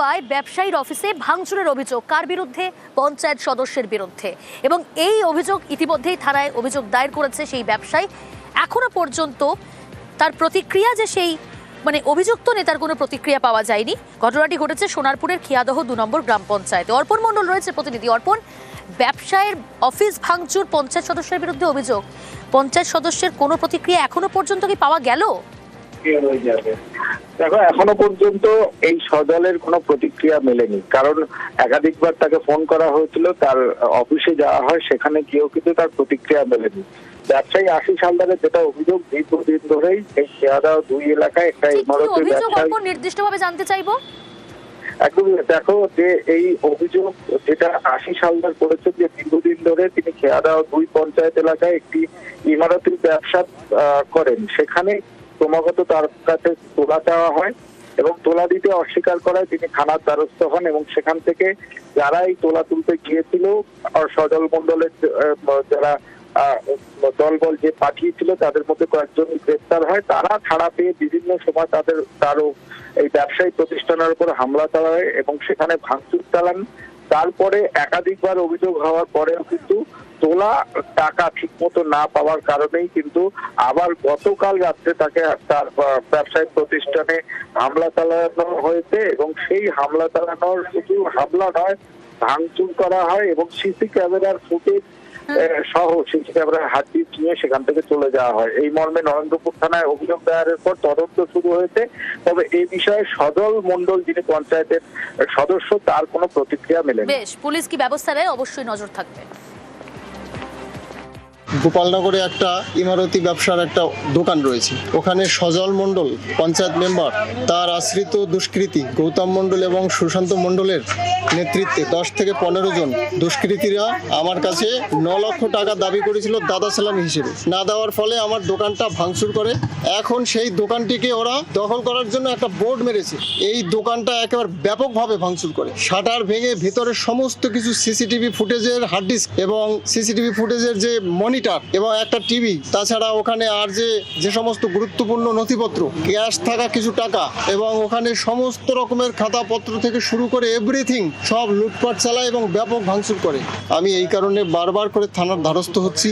কাটোয়ায় ব্যবসায়ীর অফিসে ভাঙচুরের অভিযোগ কার বিরুদ্ধে? পঞ্চায়েত সদস্যের বিরুদ্ধে। এবং এই অভিযোগ ইতিমধ্যেই থানায় অভিযোগ দায়ের করেছে সেই ব্যবসায়ী। এখনো পর্যন্ত তার প্রতিক্রিয়া যে সেই অভিযুক্ত নেতার কোনো প্রতিক্রিয়া পাওয়া যায়নি। ঘটনাটি ঘটেছে সোনারপুরের খিয়াদহ 2 নম্বর গ্রাম পঞ্চায়েতে। অর্পণ মণ্ডল রয়েছে প্রতিনিধি। অর্পণ, ব্যবসায়ের অফিস ভাঙচুর, পঞ্চায়েত সদস্যের বিরুদ্ধে অভিযোগ, পঞ্চায়েত সদস্যের কোনো প্রতিক্রিয়া এখনো পর্যন্ত কি পাওয়া গেল? দেখো, এখনো পর্যন্ত এই সদলের কোনো প্রতিক্রিয়া মেলেনি, কারণ একাধিকবার তাকে ফোন করা হয়েছিল, তার অফিসে যাওয়া হয়, সেখানে গিয়েও কিন্তু তার প্রতিক্রিয়া মেলেনি। ব্যবসায়ী আশিস হালদারের যেটা অভিযোগ, দীর্ঘদিন ধরেই এই খিয়াদহ 2 এলাকায় একটা ইমারতের ব্যবসায়ী। নির্দিষ্টভাবে জানতে চাইবো একদমই। দেখো, যে এই অভিযোগ যেটা আশিস হালদার করেছেন, যে দীর্ঘদিন ধরে তিনি খিয়াদহ 2 পঞ্চায়েত এলাকায় একটি ইমারতের ব্যবসা করেন, সেখানে ক্রমাগত তার কাছে তোলা চাওয়া হয় এবং তোলা দিতে অস্বীকার করায় তিনি থানার দ্বারস্থ হন এবং সেখান থেকে যারা এই তোলা তুলতে গিয়েছিল, সজল মণ্ডলের যারা দলবল যে পাঠিয়েছিল, তাদের মধ্যে কয়েকজন গ্রেপ্তার হয়। তারা ছাড়া পেয়ে বিভিন্ন সময় তারও এই ব্যবসায়ী প্রতিষ্ঠানের উপর হামলা চালায় এবং সেখানে ভাঙচুর চালান। তারপরে একাধিকবার অভিযোগ হওয়ার পরেও কিন্তু তোলা টাকা ঠিক মতো না পাওয়ার কারণেই কিন্তু আবার গতকাল রাত্রে তাকে তার ব্যবসায়িক প্রতিষ্ঠানে হামলা চালানো হয়েছে এবং সেই হামলা চালানোর শুধু হামলা নয়, ভাঙচুর করা হয় এবং সিসি ক্যামেরার ফুটেজ সহ সিসি ক্যামেরার হার্ডডিস্ক নিয়ে সেখান থেকে চলে যাওয়া হয়। এই মর্মে নরেন্দ্রপুর থানায় অভিযোগ দায়েরের পর তদন্ত শুরু হয়েছে। তবে এই বিষয়ে সজল মণ্ডল, যিনি পঞ্চায়েতের সদস্য, তার কোনো প্রতিক্রিয়া মেলেনি। বেশ, পুলিশ কি ব্যবস্থা নেয় অবশ্যই নজর থাকবে। গোপালনগরে একটা ইমারতি ব্যবসার একটা দোকান রয়েছে, ওখানে সজল মণ্ডল পঞ্চায়েত মেম্বার, তার আশ্রিত দুষ্কৃতী গৌতম মণ্ডল এবং সুশান্ত মণ্ডলের নেতৃত্বে 10 থেকে 15 জন দুষ্কৃতীরা আমার কাছে 9 লক্ষ টাকা দাবি করেছিল দাদা সালামি হিসেবে। না দেওয়ার ফলে আমার দোকানটা ভাঙচুর করে। এখন সেই দোকানটিকে ওরা দখল করার জন্য একটা বোর্ড মেরেছে। এই দোকানটা একেবারে ব্যাপকভাবে ভাঙচুর করে, শাটার ভেঙে ভেতরে সমস্ত কিছু সিসিটিভি ফুটেজের হার্ড ডিস্ক এবং সিসিটিভি ফুটেজের যে মনিটর এবং একটা টিভি, তাছাড়া ওখানে আর যে সমস্ত গুরুত্বপূর্ণ নথিপত্র, ক্যাশ থাকা কিছু টাকা এবং ওখানে সমস্ত রকমের খাতাপত্র থেকে শুরু করে এভরিথিং সব লুটপাট চালায় এবং ব্যাপক ভাঙচুর করে। আমি এই কারণে বারবার করে থানার দ্বারস্থ হচ্ছি।